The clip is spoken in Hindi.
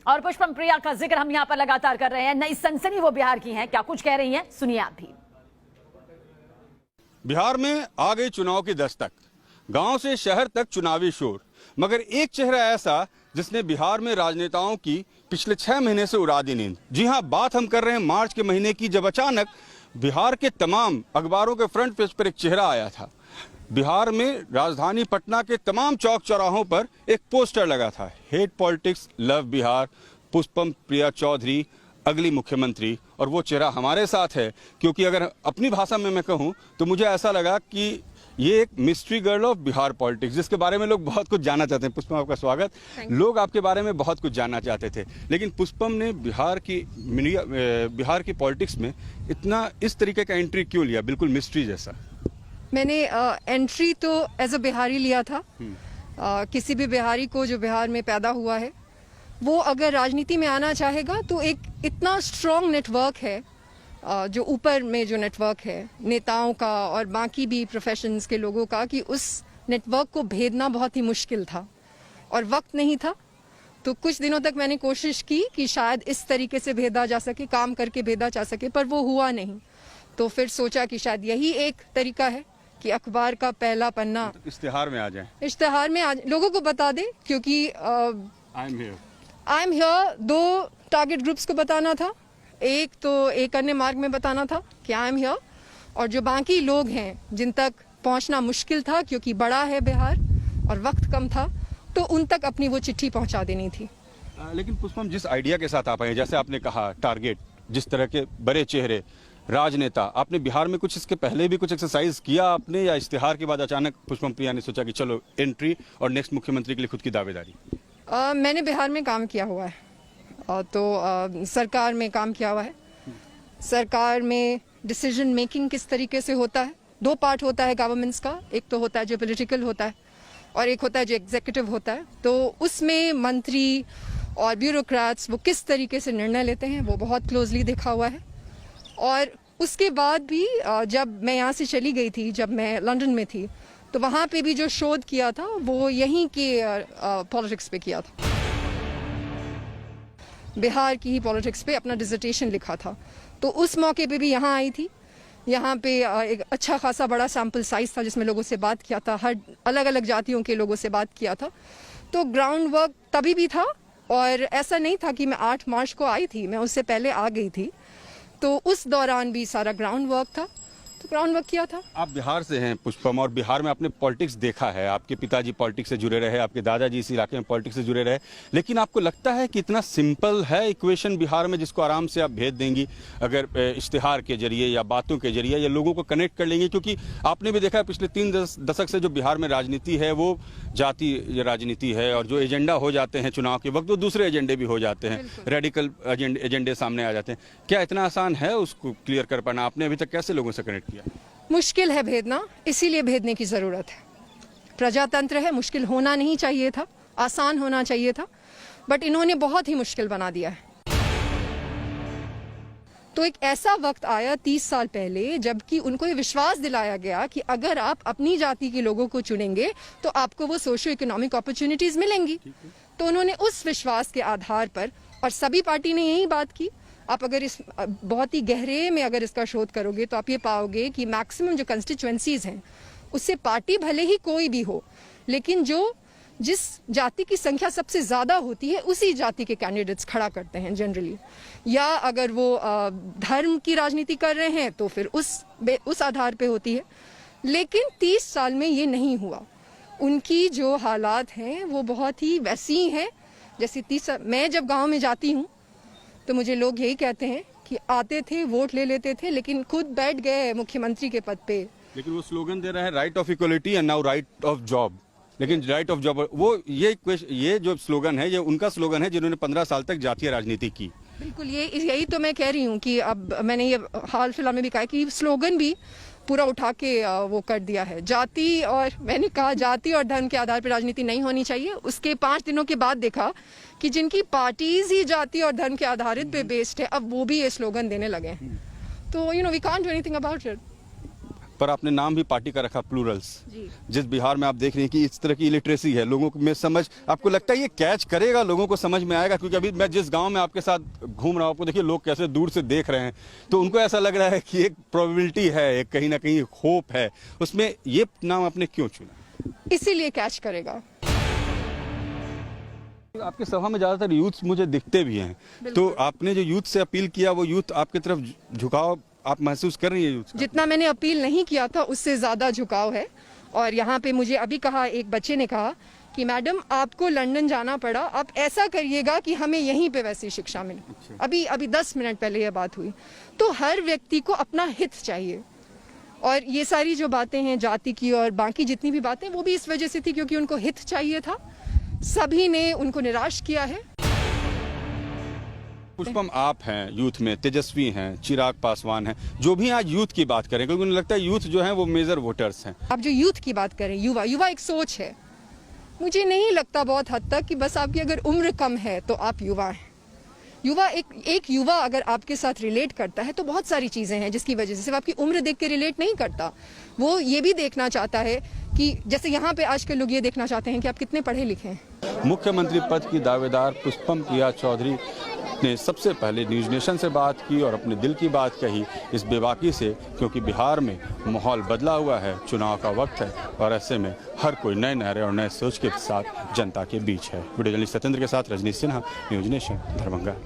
और पुष्पम प्रिया का जिक्र हम यहां पर लगातार कर रहे हैं। नई सनसनी वो बिहार की हैं, क्या कुछ कह रही हैं, सुनिए आप भी। बिहार में आ गई चुनाव की दस्तक, गांव से शहर तक चुनावी शोर, मगर एक चेहरा ऐसा जिसने बिहार में राजनेताओं की पिछले 6 महीने से उड़ा दी नींद। जी हां, बात हम कर रहे हैं मार्च के महीने की, जब अचानक बिहार के तमाम अखबारों के फ्रंट पेज पर एक चेहरा आया था। बिहार में राजधानी पटना के तमाम चौक चौराहों पर एक पोस्टर लगा था, hate politics love Bihar, Pushpam Priya Chaudhary अगली मुख्यमंत्री। और वो चेहरा हमारे साथ है, क्योंकि अगर अपनी भाषा में मैं कहूं तो मुझे ऐसा लगा कि ये एक mystery girl of Bihar politics, जिसके बारे में लोग बहुत कुछ जानना चाहते हैं। पुष्पम, आपका स्वागत। लोग आपके बारे में बहुत कुछ जानना चाहते थे, लेकिन पुष्पम ने बिहार की पॉलिटिक्स में इतना इस तरीके का एंट्री क्यों लिया, बिल्कुल मिस्ट्री जैसा? मैंने एंट्री तो एज अ बिहारी लिया था। किसी भी बिहारी को जो बिहार में पैदा हुआ है, वो अगर राजनीति में आना चाहेगा तो एक इतना स्ट्रॉन्ग नेटवर्क है, जो ऊपर में जो नेटवर्क है नेताओं का और बाकी भी प्रोफेशंस के लोगों का, कि उस नेटवर्क को भेदना बहुत ही मुश्किल था और वक्त नहीं था। तो कुछ दिनों तक मैंने कोशिश की कि शायद इस तरीके से भेदा जा सके, काम करके भेदा जा सके, पर वो हुआ नहीं। तो फिर सोचा कि शायद यही एक तरीका है कि अखबार का पहला पन्ना इश्तिहार में आ जाए, लोगों को बता दे, क्योंकि I am here 2 target groups को बताना था। एक तो एक अन्य मार्ग में बताना था कि आई एम हियर, और जो बाकी लोग हैं जिन तक पहुंचना मुश्किल था क्योंकि बड़ा है बिहार और वक्त कम था, तो उन तक अपनी वो चिट्ठी पहुंचा देनी थी। लेकिन पुष्पम, जिस आइडिया के साथ आप आए, जैसे आपने कहा टारगेट, जिस तरह के बड़े चेहरे राजनेता, आपने बिहार में कुछ इसके पहले भी कुछ एक्सरसाइज किया आपने, या इश्तिहार के बाद अचानक पुष्पम प्रिया ने सोचा कि चलो एंट्री और नेक्स्ट मुख्यमंत्री के लिए खुद की दावेदारी? मैंने बिहार में काम किया हुआ है, तो सरकार में काम किया हुआ है। सरकार में डिसीजन मेकिंग किस तरीके से होता है, 2 पार्ट होता है गवर्नमेंट्स का, एक तो होता है जो पॉलिटिकल होता है और एक होता है जो एग्जीक्यूटिव होता है। तो उसमें मंत्री और ब्यूरोक्रेट्स वो किस तरीके से निर्णय लेते हैं वो बहुत क्लोजली देखा हुआ है। और उसके बाद भी जब मैं यहाँ से चली गई थी, जब मैं लंदन में थी, तो वहाँ पे भी जो शोध किया था वो यहीं के पॉलिटिक्स पे किया था, बिहार की ही पॉलिटिक्स पे अपना डिसर्टेशन लिखा था। तो उस मौके पे भी यहाँ आई थी। यहाँ पे एक अच्छा खासा बड़ा सैंपल साइज था जिसमें लोगों से बात किया था, हर अलग अलग जातियों के लोगों से बात किया था। तो ग्राउंड वर्क तभी भी था, और ऐसा नहीं था कि मैं 8 मार्च को आई थी, मैं उससे पहले आ गई थी। तो उस दौरान भी सारा ग्राउंड वर्क था, तो ग्राउंड वर्क किया था। आप बिहार से हैं पुष्पम, और बिहार में आपने पॉलिटिक्स देखा है, आपके पिताजी पॉलिटिक्स से जुड़े रहे, आपके दादाजी इस इलाके में पॉलिटिक्स से जुड़े रहे, लेकिन आपको लगता है कि इतना सिंपल है इक्वेशन बिहार में जिसको आराम से आप भेज देंगी अगर इश्तिहार के जरिए या बातों के जरिए, या लोगों को कनेक्ट कर लेंगे? क्योंकि आपने भी देखा है पिछले 3 दशक से जो बिहार में राजनीति है वो जाति राजनीति है, और जो एजेंडा हो जाते हैं चुनाव के वक्त वो दूसरे एजेंडे भी हो जाते हैं, रेडिकल एजेंडे सामने आ जाते हैं। क्या इतना आसान है उसको क्लियर कर पाना? आपने अभी तक कैसे लोगों से कनेक्ट किया? मुश्किल है भेदना, इसीलिए भेदने की जरूरत है। प्रजातंत्र है, मुश्किल होना नहीं चाहिए था, आसान होना चाहिए था, बट इन्होंने बहुत ही मुश्किल बना दिया है। तो एक ऐसा वक्त आया 30 साल पहले, जबकि उनको ये विश्वास दिलाया गया कि अगर आप अपनी जाति के लोगों को चुनेंगे तो आपको वो सोशो इकोनॉमिक अपॉर्चुनिटीज मिलेंगी। तो उन्होंने उस विश्वास के आधार पर, और सभी पार्टी ने यही बात की। आप अगर इस बहुत ही गहरे में अगर इसका शोध करोगे तो आप ये पाओगे कि मैक्सिमम जो कंस्टिट्यूएंसीज हैं उससे पार्टी भले ही कोई भी हो, लेकिन जिस जाति की संख्या सबसे ज्यादा होती है उसी जाति के कैंडिडेट्स खड़ा करते हैं जनरली। या अगर वो धर्म की राजनीति कर रहे हैं तो फिर उस आधार पे होती है। लेकिन 30 साल में ये नहीं हुआ। उनकी जो हालात हैं वो बहुत ही वैसी हैं जैसे 30 मैं जब गाँव में जाती हूँ तो मुझे लोग यही कहते हैं कि आते थे, वोट ले लेते थे, लेकिन खुद बैठ गए मुख्यमंत्री के पद पे। लेकिन वो स्लोगन दे रहे हैं right of equality and now right of job, लेकिन राइट ऑफ जॉब वो ये जो स्लोगन है ये उनका स्लोगन है जिन्होंने 15 साल तक जातीय राजनीति की। बिल्कुल, यही तो मैं कह रही हूँ कि अब मैंने ये हाल फिलहाल में भी कहा कि स्लोगन भी पूरा उठा के वो कर दिया है। जाति, और मैंने कहा जाति और धर्म के आधार पर राजनीति नहीं होनी चाहिए। उसके 5 दिनों के बाद देखा कि जिनकी पार्टीज ही जाति और धर्म के आधारित पे बेस्ड है, अब वो भी ये स्लोगन देने लगे हैं। तो we can't do anything about it. पर आपने नाम भी पार्टी का रखा प्लूरल्स। जिस बिहार में आप देख रहे हैं कि इस तरह की इलिटरेसी है, लोगों में समझ, आपको लगता है ये कैच करेगा, लोगों को समझ में आएगा? क्योंकि अभी मैं जिस गांव में आपके साथ घूम रहा हूं, आपको देखिए लोग कैसे दूर से देख रहे हैं, तो उनको ऐसा लग रहा है कि एक प्रोबेबिलिटी है, एक कहीं ना कहीं होप है उसमें। ये नाम आपने क्यों चुना? इसीलिए कैच करेगा। आपकी सभा में ज्यादातर यूथ मुझे दिखते भी हैं, तो आपने जो यूथ से अपील किया, वो यूथ आपकी तरफ झुकाव आप महसूस कर रही है यूथ का? जितना मैंने अपील नहीं किया था उससे ज्यादा झुकाव है। और यहाँ पे मुझे अभी कहा, एक बच्चे ने कहा कि मैडम आपको लंदन जाना पड़ा, आप ऐसा करिएगा कि हमें यहीं पे वैसी शिक्षा मिले। अभी 10 मिनट पहले यह बात हुई। तो हर व्यक्ति को अपना हित चाहिए, और ये सारी जो बातें हैं जाति की और बाकी जितनी भी बातें, वो भी इस वजह से थी क्योंकि उनको हित चाहिए था। सभी ने उनको निराश किया है। पुष्पम, आप हैं यूथ में, तेजस्वी हैं, चिराग पासवान हैं, जो भी आज यूथ की बात करें, क्योंकि उन्हें लगता है यूथ जो है वो मेजर वोटर्स हैं। आप जो यूथ की बात करें, युवा एक सोच है। मुझे नहीं लगता बहुत हद तक कि बस आपकी अगर उम्र कम है तो आप युवा हैं। युवा एक युवा अगर आपके साथ रिलेट करता है तो बहुत सारी चीजें हैं जिसकी वजह से सिर्फ आपकी उम्र देख के रिलेट नहीं करता। वो ये भी देखना चाहता है कि जैसे यहाँ पे आजकल लोग ये देखना चाहते हैं कि आप कितने पढ़े लिखे हैं। मुख्यमंत्री पद की दावेदार पुष्पम प्रिया चौधरी ने सबसे पहले न्यूज नेशन से बात की और अपने दिल की बात कही, इस बेबाकी से, क्योंकि बिहार में माहौल बदला हुआ है, चुनाव का वक्त है और ऐसे में हर कोई नए नारे और नए सोच के साथ जनता के बीच है। वीडियो जर्नलिस्ट सत्येंद्र के साथ रजनीश सिन्हा, न्यूज नेशन, दरभंगा।